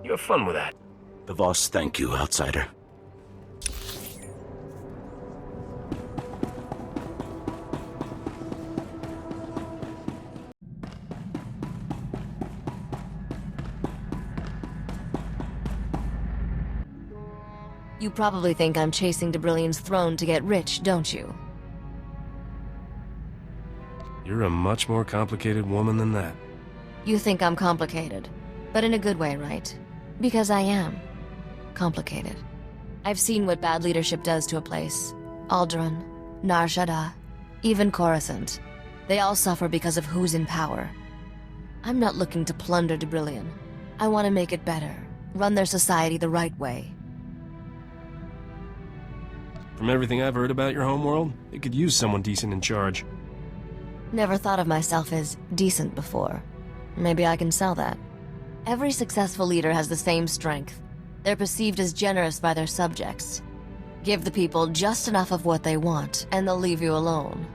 You have fun with that. The Voss thank you, outsider. You probably think I'm chasing Debrillion's throne to get rich, don't you? You're a much more complicated woman than that. You think I'm complicated, but in a good way, right? Because I am complicated. I've seen what bad leadership does to a place. Alderaan, Nar Shaddaa, even Coruscant. They all suffer because of who's in power. I'm not looking to plunder Debrillion. I want to make it better, run their society the right way. From everything I've heard about your homeworld, it could use someone decent in charge. Never thought of myself as decent before. Maybe I can sell that. Every successful leader has the same strength. They're perceived as generous by their subjects. Give the people just enough of what they want, and they'll leave you alone.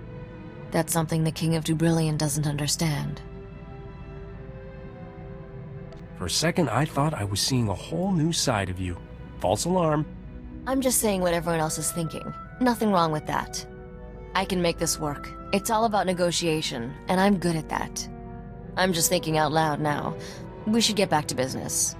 That's something the King of Debrillion doesn't understand. For a second, I thought I was seeing a whole new side of you. False alarm. I'm just saying what everyone else is thinking. Nothing wrong with that. I can make this work. It's all about negotiation, and I'm good at that. I'm just thinking out loud now. We should get back to business.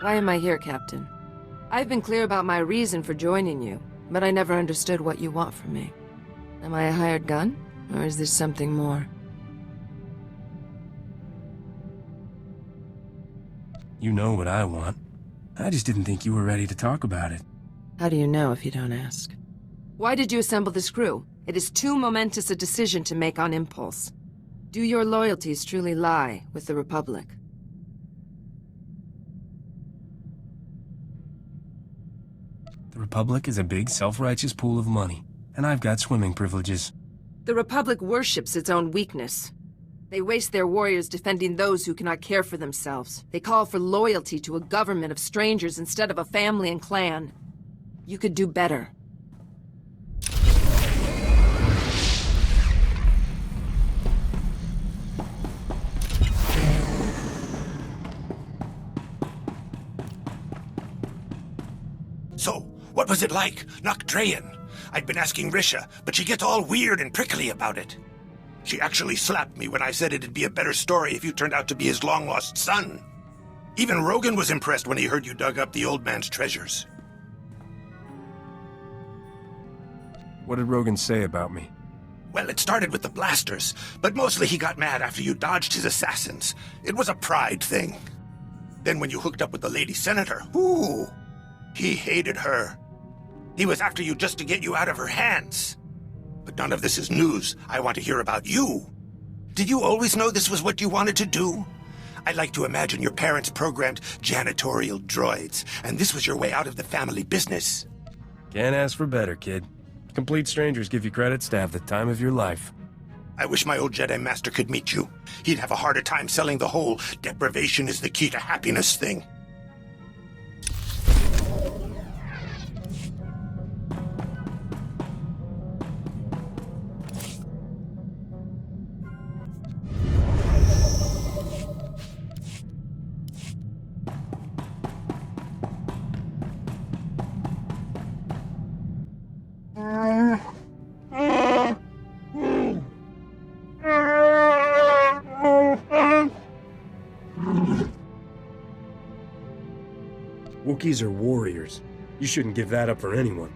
Why am I here, Captain? I've been clear about my reason for joining you, but I never understood what you want from me. Am I a hired gun, or is there something more? You know what I want. I just didn't think you were ready to talk about it. How do you know if you don't ask? Why did you assemble this crew? It is too momentous a decision to make on impulse. Do your loyalties truly lie with the Republic? The Republic is a big, self-righteous pool of money, and I've got swimming privileges. The Republic worships its own weakness. They waste their warriors defending those who cannot care for themselves. They call for loyalty to a government of strangers instead of a family and clan. You could do better. So, what was it like, Noctrayan? I'd been asking Risha, but she gets all weird and prickly about it. She actually slapped me when I said it'd be a better story if you turned out to be his long-lost son. Even Rogan was impressed when he heard you dug up the old man's treasures. What did Rogan say about me? Well, it started with the blasters, but mostly he got mad after you dodged his assassins. It was a pride thing. Then when you hooked up with the lady senator, ooh, he hated her. He was after you just to get you out of her hands. But none of this is news. I want to hear about you. Did you always know this was what you wanted to do? I like to imagine your parents programmed janitorial droids, and this was your way out of the family business. Can't ask for better, kid. Complete strangers give you credits to have the time of your life. I wish my old Jedi Master could meet you. He'd have a harder time selling the whole deprivation is the key to happiness thing. Wookiees are warriors. You shouldn't give that up for anyone.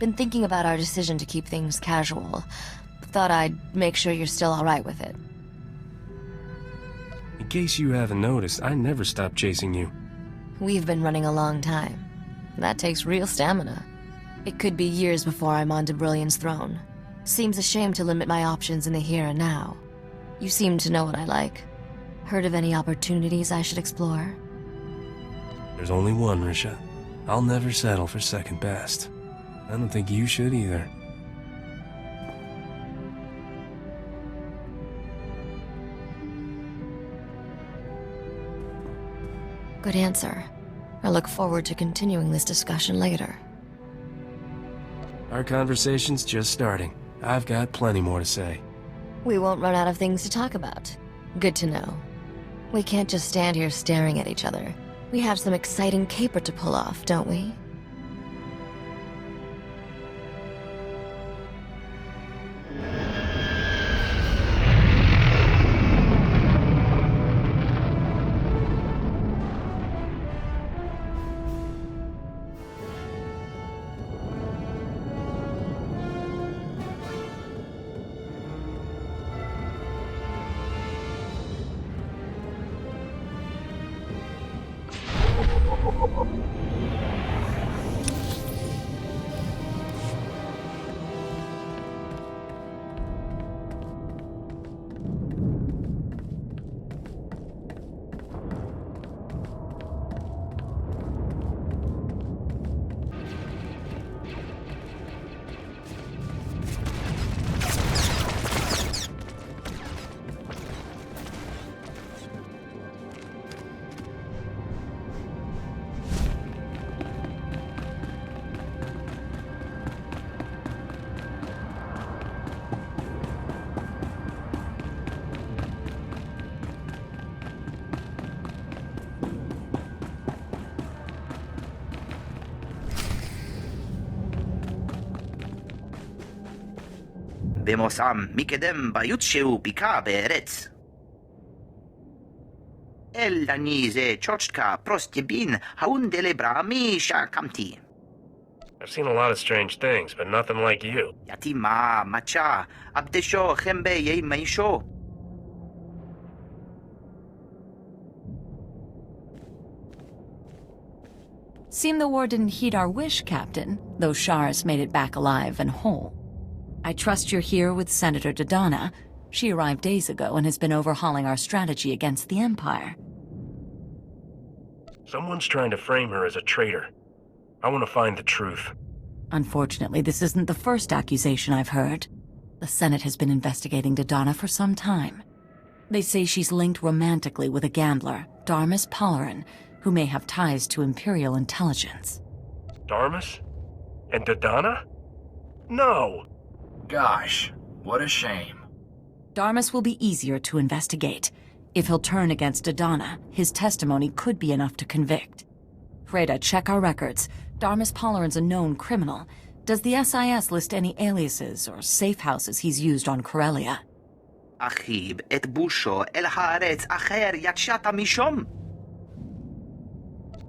Been thinking about our decision to keep things casual. Thought I'd make sure you're still alright with it. In case you haven't noticed, I never stopped chasing you. We've been running a long time. That takes real stamina. It could be years before I'm on Brilliant's throne. Seems a shame to limit my options in the here and now. You seem to know what I like. Heard of any opportunities I should explore? There's only one, Risha. I'll never settle for second best. I don't think you should either. Good answer. I look forward to continuing this discussion later. Our conversation's just starting. I've got plenty more to say. We won't run out of things to talk about. Good to know. We can't just stand here staring at each other. We have some exciting caper to pull off, don't we? במוסם מקדם ביות שהוא ביקע בארץ. אל אני זה צ'וצ'קה פרוסטבין האונדלה ברמי שהקמתי. I've seen a lot of strange things, but nothing like you. יתימה, מצ'ה, עבדשו חמבה ימישו. Seemed the war didn't heed our wish, Captain, though Shars made it back alive and whole. I trust you're here with Senator Dodonna. She arrived days ago and has been overhauling our strategy against the Empire. Someone's trying to frame her as a traitor. I want to find the truth. Unfortunately, this isn't the first accusation I've heard. The Senate has been investigating Dodonna for some time. They say she's linked romantically with a gambler, Darmus Palarin, who may have ties to Imperial intelligence. Darmus? And Dodonna? No! Gosh, what a shame. Darmus will be easier to investigate. If he'll turn against Dodonna, his testimony could be enough to convict. Freda, check our records. Darmus Palarin's a known criminal. Does the SIS list any aliases or safe houses he's used on Corellia? אחיב את בושו אל הארץ אחר יצאת משום.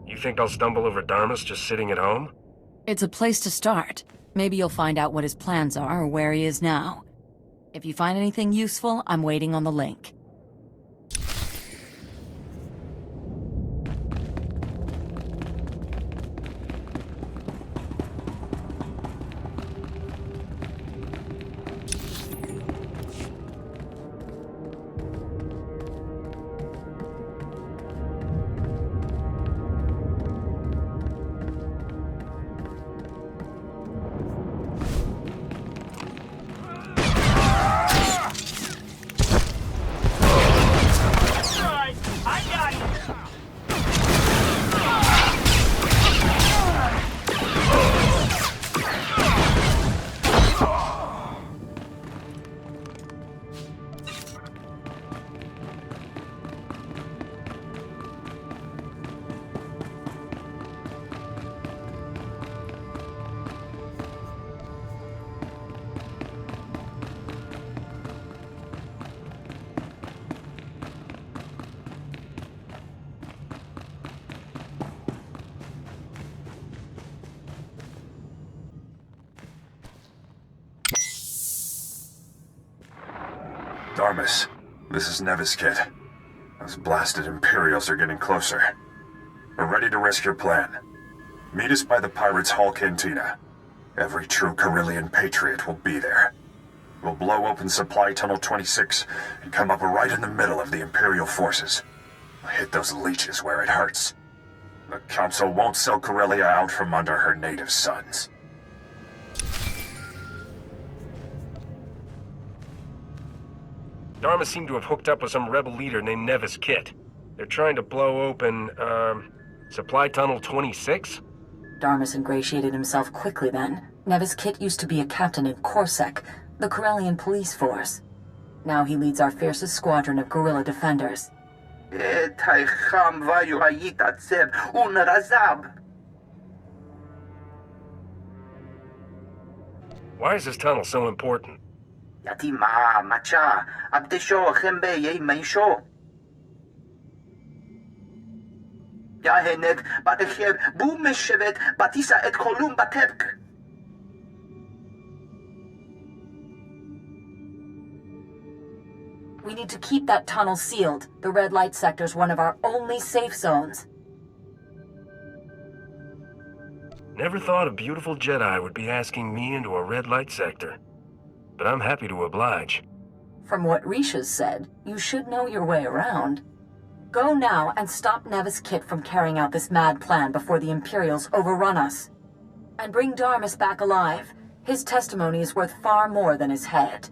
You think I'll stumble over Darmus just sitting at home? It's a place to start. Maybe you'll find out what his plans are or where he is now. If you find anything useful, I'm waiting on the link. Darmus, this is Nevis Kit. Those blasted Imperials are getting closer. We're ready to risk your plan. Meet us by the Pirates' Hall Cantina. Every true Carillion patriot will be there. We'll blow open Supply Tunnel 26 and come up right in the middle of the Imperial forces. We'll hit those leeches where it hurts. The Council won't sell Corellia out from under her native sons. Dharma seemed to have hooked up with some rebel leader named Nevis Kit. They're trying to blow open, Supply Tunnel 26? Darmus ingratiated himself quickly then. Nevis Kit used to be a captain in Corsac, the Corellian police force. Now he leads our fiercest squadron of guerrilla defenders. Why is this tunnel so important? Yatima, macha, abdesho, chembe, ye meisho. Yahenet, batecheb, boomeshevet, batisa et kolum batepk. We need to keep that tunnel sealed. The red light sector's one of our only safe zones. Never thought a beautiful Jedi would be asking me into a red light sector. But I'm happy to oblige. From what Risha's said, you should know your way around. Go now and stop Nevis Kit from carrying out this mad plan before the Imperials overrun us. And bring Darmus back alive. His testimony is worth far more than his head.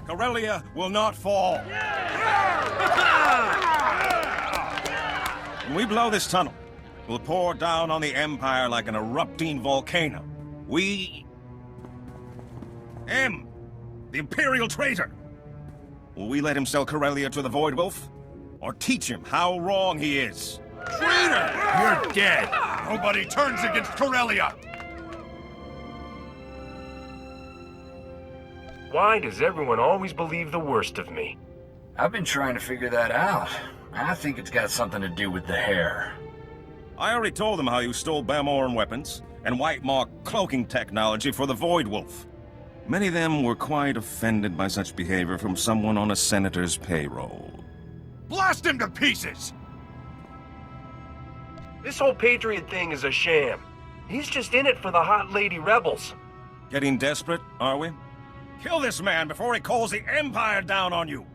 Corellia will not fall. When we blow this tunnel, we'll pour down on the Empire like an erupting volcano. Him, the Imperial traitor. Will we let him sell Corellia to the Void Wolf? Or teach him how wrong he is? Traitor! You're dead! Nobody turns against Corellia! Why does everyone always believe the worst of me? I've been trying to figure that out. I think it's got something to do with the hair. I already told them how you stole Bamoran weapons and White Mark cloaking technology for the Void Wolf. Many of them were quite offended by such behavior from someone on a senator's payroll. Blast him to pieces! This whole Patriot thing is a sham. He's just in it for the hot lady rebels. Getting desperate, are we? Kill this man before he calls the Empire down on you!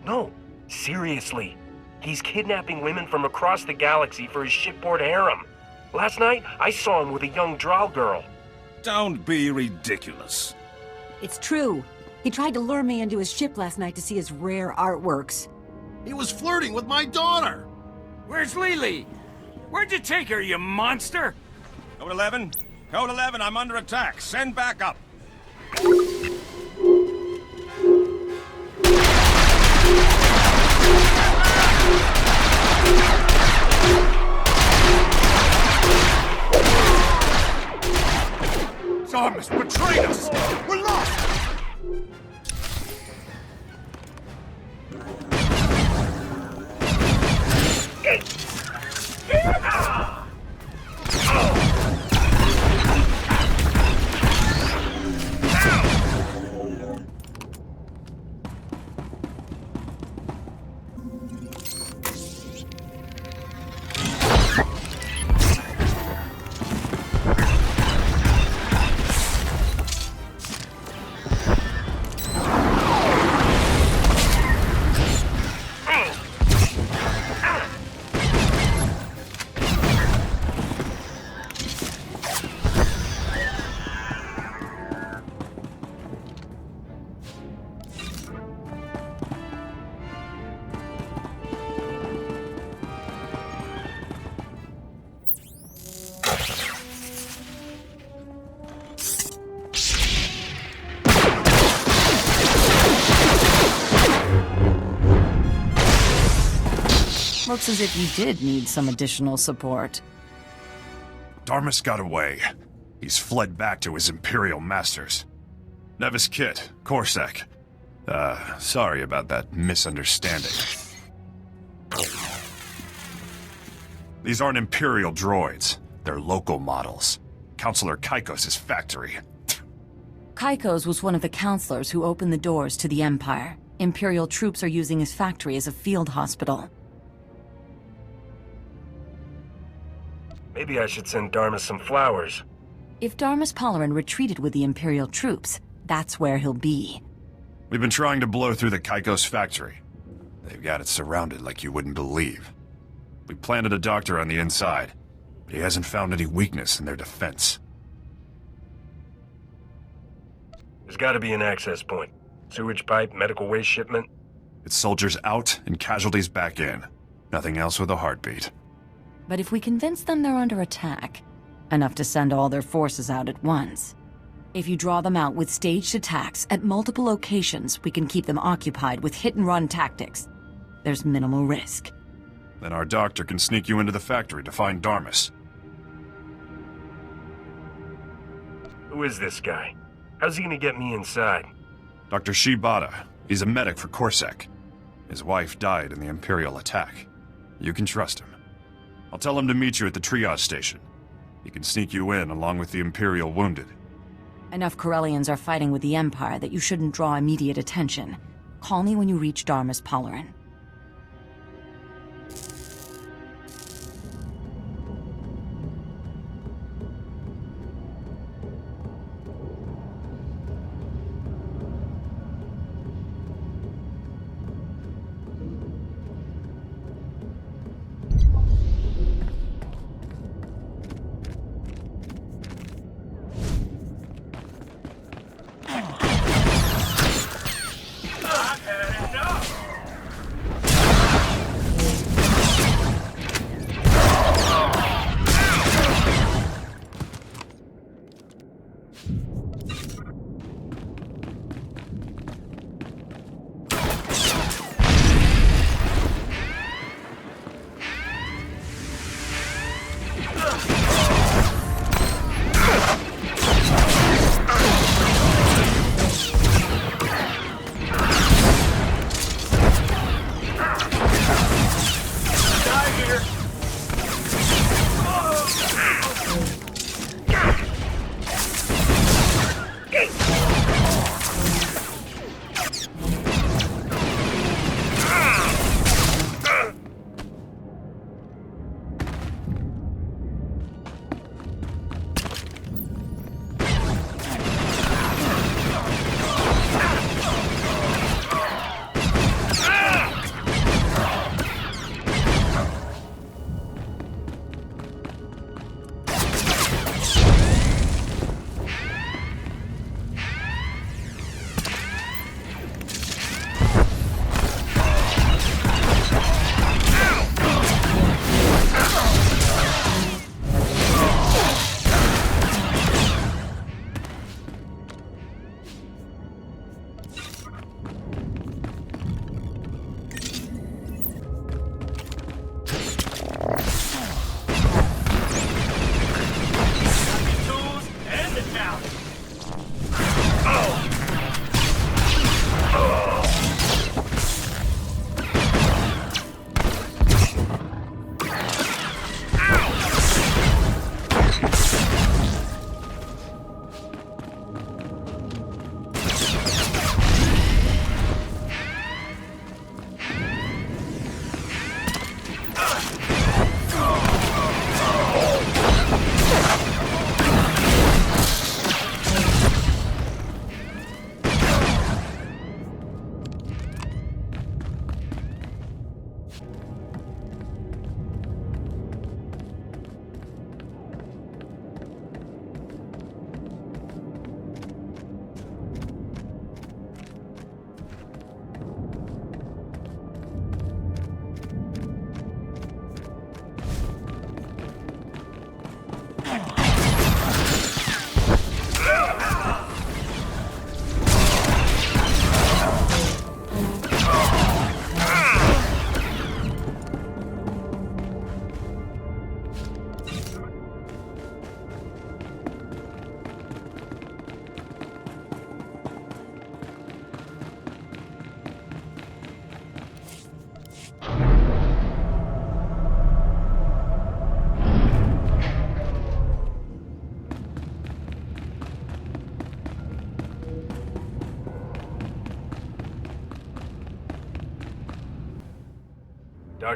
No, seriously. He's kidnapping women from across the galaxy for his shipboard harem. Last night, I saw him with a young Drow girl. Don't be ridiculous. It's true. He tried to lure me into his ship last night to see his rare artworks. He was flirting with my daughter! Where's Lily? Where'd you take her, you monster? Code 11? Code 11, I'm under attack. Send backup. Darmus betrayed us! We're lost! Looks as if you did need some additional support. Darmus got away. He's fled back to his Imperial masters. Nevis Kit, Corsac. Sorry about that misunderstanding. These aren't Imperial droids. They're local models. Counselor Kaikos' factory. Kaikos was one of the counselors who opened the doors to the Empire. Imperial troops are using his factory as a field hospital. Maybe I should send Darmus some flowers. If Darmus Polarin retreated with the Imperial troops, that's where he'll be. We've been trying to blow through the Kaikos factory. They've got it surrounded like you wouldn't believe. We planted a doctor on the inside, but he hasn't found any weakness in their defense. There's gotta be an access point. Sewage pipe, medical waste shipment. It's soldiers out and casualties back in. Nothing else with a heartbeat. But if we convince them they're under attack, enough to send all their forces out at once. If you draw them out with staged attacks at multiple locations, we can keep them occupied with hit-and-run tactics. There's minimal risk. Then our doctor can sneak you into the factory to find Darmus. Who is this guy? How's he gonna get me inside? Dr. Shibata. He's a medic for Corsac. His wife died in the Imperial attack. You can trust him. I'll tell him to meet you at the triage station. He can sneak you in along with the Imperial wounded. Enough Corellians are fighting with the Empire that you shouldn't draw immediate attention. Call me when you reach Darmus Polarin.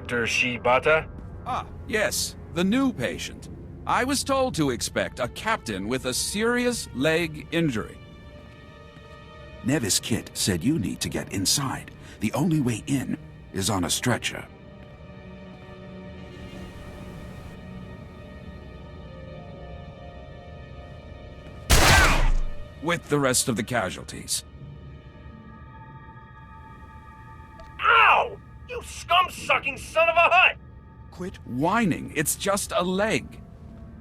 Dr. Shibata? Ah, yes, the new patient. I was told to expect a captain with a serious leg injury. Nevis Kit said you need to get inside. The only way in is on a stretcher. With the rest of the casualties. Ow! You scum-sucking son of a hut! Quit whining. It's just a leg.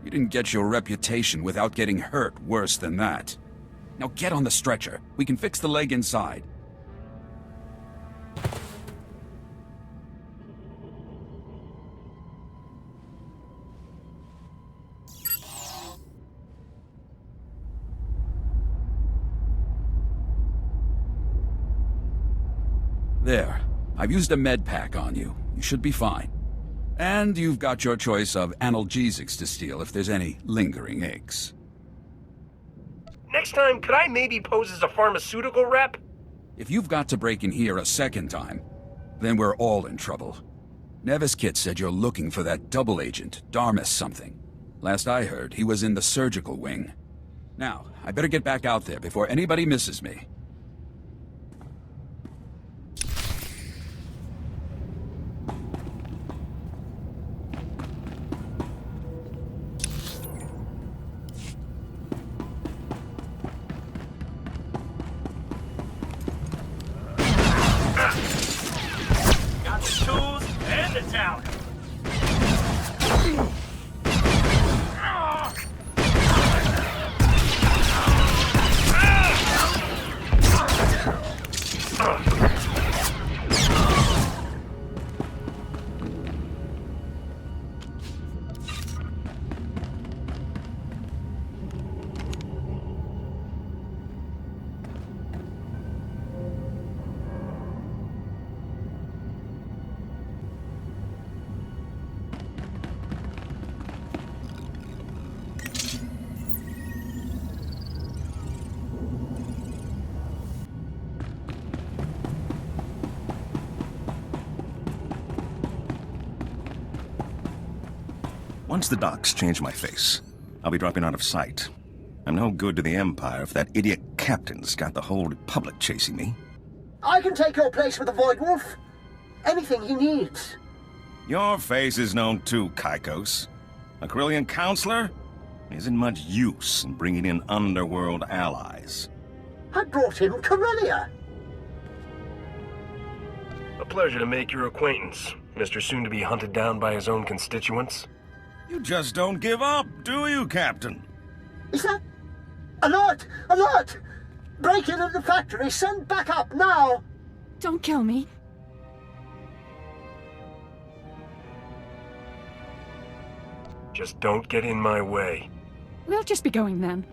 You didn't get your reputation without getting hurt worse than that. Now get on the stretcher. We can fix the leg inside. There. I've used a med pack on you. You should be fine. And you've got your choice of analgesics to steal if there's any lingering aches. Next time, could I maybe pose as a pharmaceutical rep? If you've got to break in here a second time, then we're all in trouble. Nevis Kit said you're looking for that double agent, Darmus something. Last I heard, he was in the surgical wing. Now, I better get back out there before anybody misses me. Once the docs change my face, I'll be dropping out of sight. I'm no good to the Empire if that idiot captain's got the whole Republic chasing me. I can take your place with the Void Wolf. Anything he needs. Your face is known too, Kaikos. A Corellian counselor isn't much use in bringing in underworld allies. I brought him Corellia. A pleasure to make your acquaintance, Mr. Soon-to-be hunted down by his own constituents. You just don't give up, do you, Captain? Is that... Alert! Alert! Break in at the factory! Send back up, now! Don't kill me. Just don't get in my way. We'll just be going then.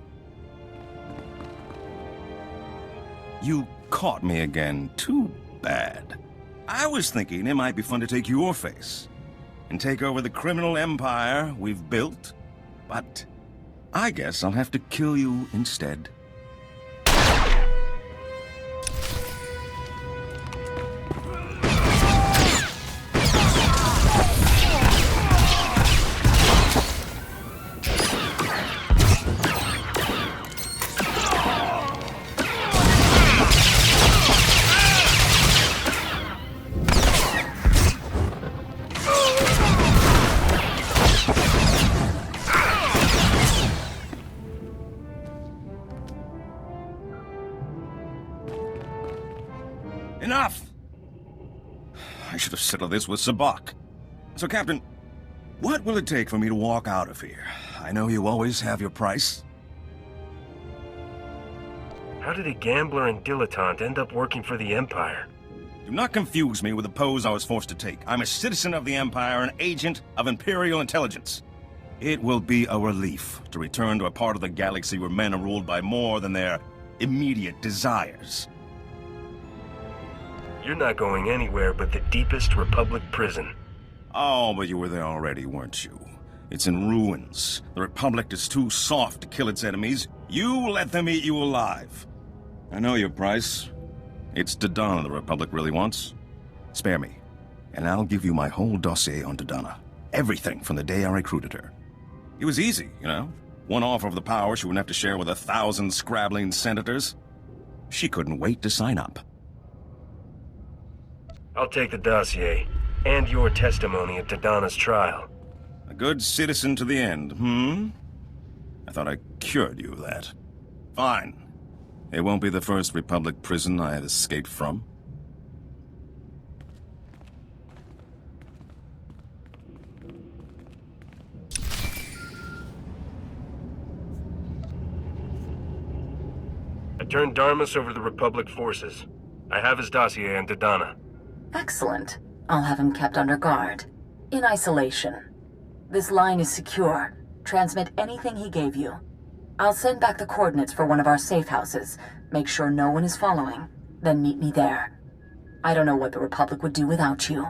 You caught me again. Too bad. I was thinking it might be fun to take your face and take over the criminal empire we've built, but I guess I'll have to kill you instead. Enough! I should have settled this with Sabak. So, Captain, what will it take for me to walk out of here? I know you always have your price. How did a gambler and dilettante end up working for the Empire? Do not confuse me with the pose I was forced to take. I'm a citizen of the Empire, an agent of Imperial intelligence. It will be a relief to return to a part of the galaxy where men are ruled by more than their immediate desires. You're not going anywhere but the deepest Republic prison. Oh, but you were there already, weren't you? It's in ruins. The Republic is too soft to kill its enemies. You let them eat you alive. I know your price. It's Dodonna the Republic really wants. Spare me, and I'll give you my whole dossier on Dodonna. Everything from the day I recruited her. It was easy, you know? One offer of the power she wouldn't have to share with 1,000 scrabbling senators. She couldn't wait to sign up. I'll take the dossier, and your testimony at Dodonna's trial. A good citizen to the end, hmm? I thought I cured you of that. Fine. It won't be the first Republic prison I have escaped from. I turned Darmus over to the Republic forces. I have his dossier on Dodonna. Excellent. I'll have him kept under guard. In isolation. This line is secure. Transmit anything he gave you. I'll send back the coordinates for one of our safe houses. Make sure no one is following. Then meet me there. I don't know what the Republic would do without you.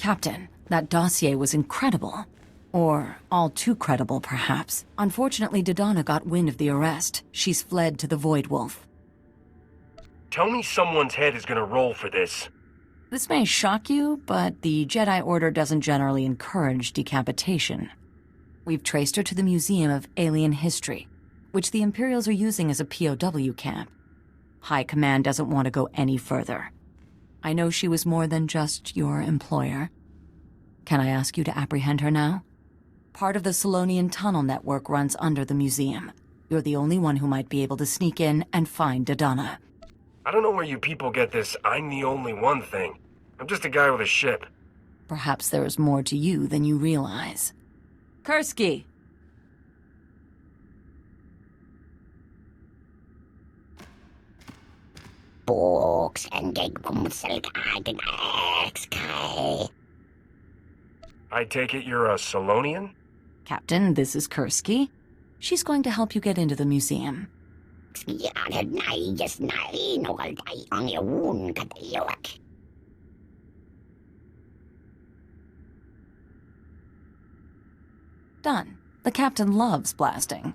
Captain, that dossier was incredible. Or all too credible, perhaps. Unfortunately, Dodonna got wind of the arrest. She's fled to the Void Wolf. Tell me someone's head is gonna roll for this. This may shock you, but the Jedi Order doesn't generally encourage decapitation. We've traced her to the Museum of Alien History, which the Imperials are using as a POW camp. High Command doesn't want to go any further. I know she was more than just your employer. Can I ask you to apprehend her now? Part of the Solonian tunnel network runs under the museum. You're the only one who might be able to sneak in and find Dodonna. I don't know where you people get this "I'm the only one" thing. I'm just a guy with a ship. Perhaps there is more to you than you realize. Kursky! I take it you're a Solonian? Captain, this is Kursky. She's going to help you get into the museum. Done. The captain loves blasting.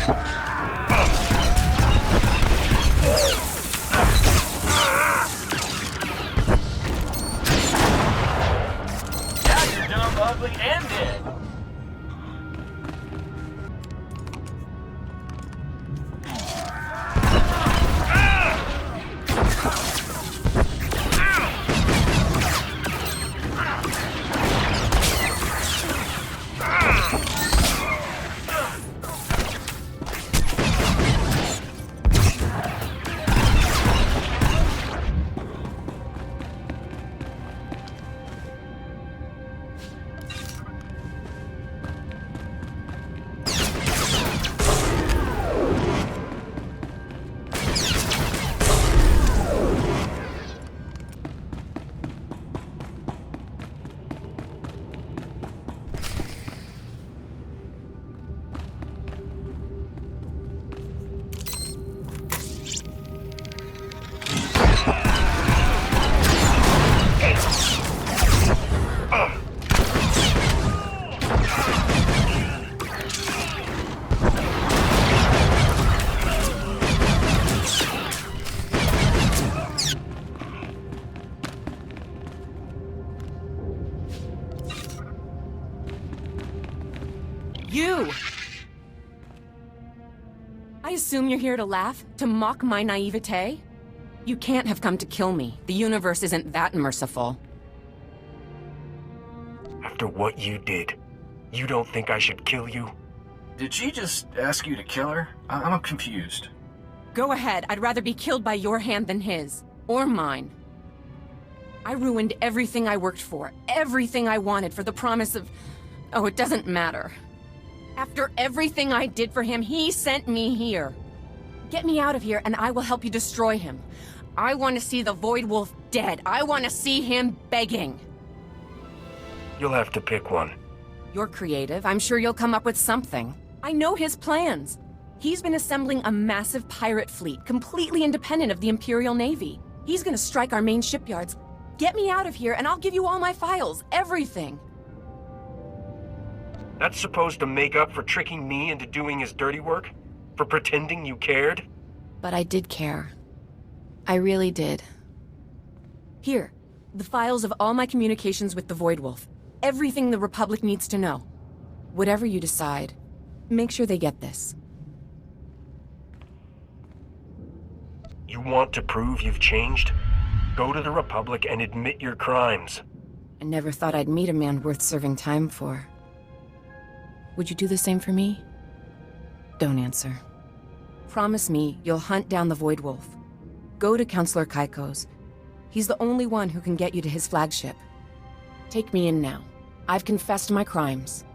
That's dumb, ugly, and dead. You! I assume you're here to laugh? To mock my naivete? You can't have come to kill me. The universe isn't that merciful. After what you did, you don't think I should kill you? Did she just ask you to kill her? I'm confused. Go ahead. I'd rather be killed by your hand than his. Or mine. I ruined everything I worked for. Everything I wanted for the promise of... Oh, it doesn't matter. After everything I did for him, he sent me here. Get me out of here and I will help you destroy him. I want to see the Void Wolf dead. I want to see him begging. You'll have to pick one. You're creative. I'm sure you'll come up with something. I know his plans. He's been assembling a massive pirate fleet, completely independent of the Imperial Navy. He's gonna strike our main shipyards. Get me out of here and I'll give you all my files. Everything. That's supposed to make up for tricking me into doing his dirty work? For pretending you cared? But I did care. I really did. Here, the files of all my communications with the Void Wolf. Everything the Republic needs to know. Whatever you decide, make sure they get this. You want to prove you've changed? Go to the Republic and admit your crimes. I never thought I'd meet a man worth serving time for. Would you do the same for me? Don't answer. Promise me you'll hunt down the Void Wolf. Go to Counselor Kaiko's. He's the only one who can get you to his flagship. Take me in now. I've confessed my crimes.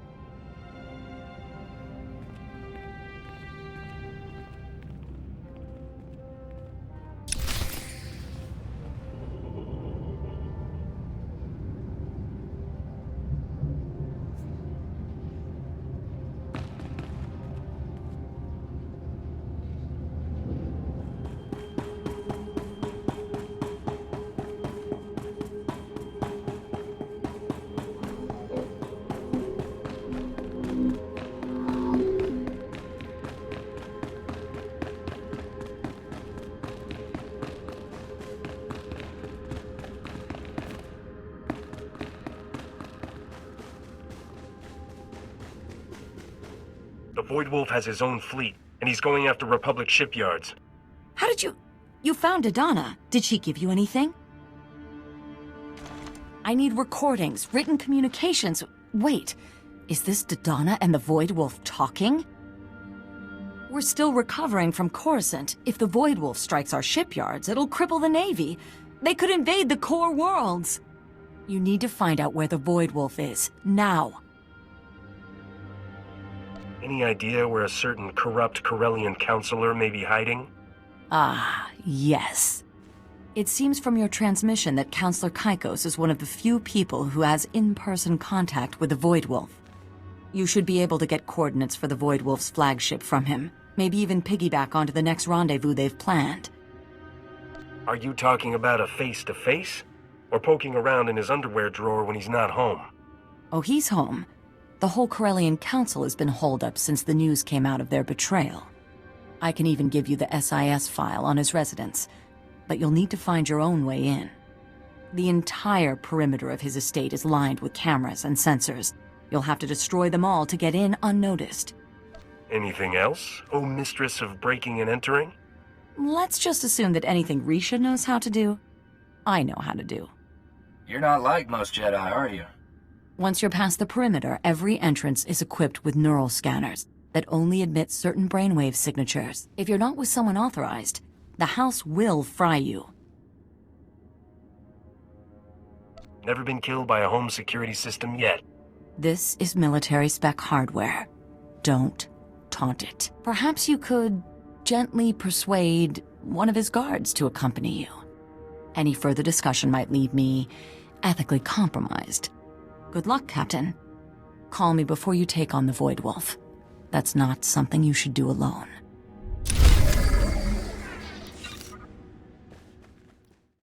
The Void Wolf has his own fleet, and he's going after Republic shipyards. How did you... You found Adana. Did she give you anything? I need recordings, written communications. Wait, is this Dodonna and the Void Wolf talking? We're still recovering from Coruscant. If the Void Wolf strikes our shipyards, it'll cripple the Navy. They could invade the core worlds. You need to find out where the Void Wolf is, now. Any idea where a certain corrupt Corellian counselor may be hiding? Ah, yes. It seems from your transmission that Counselor Kaikos is one of the few people who has in-person contact with the Void Wolf. You should be able to get coordinates for the Void Wolf's flagship from him. Maybe even piggyback onto the next rendezvous they've planned. Are you talking about a face-to-face? Or poking around in his underwear drawer when he's not home? Oh, he's home. The whole Corellian Council has been holed up since the news came out of their betrayal. I can even give you the SIS file on his residence, but you'll need to find your own way in. The entire perimeter of his estate is lined with cameras and sensors. You'll have to destroy them all to get in unnoticed. Anything else, oh mistress of breaking and entering? Let's just assume that anything Risha knows how to do, I know how to do. You're not like most Jedi, are you? Once you're past the perimeter, every entrance is equipped with neural scanners that only admit certain brainwave signatures. If you're not with someone authorized, the house will fry you. Never been killed by a home security system yet. This is military spec hardware. Don't taunt it. Perhaps you could gently persuade one of his guards to accompany you. Any further discussion might leave me ethically compromised. Good luck, Captain. Call me before you take on the Void Wolf. That's not something you should do alone.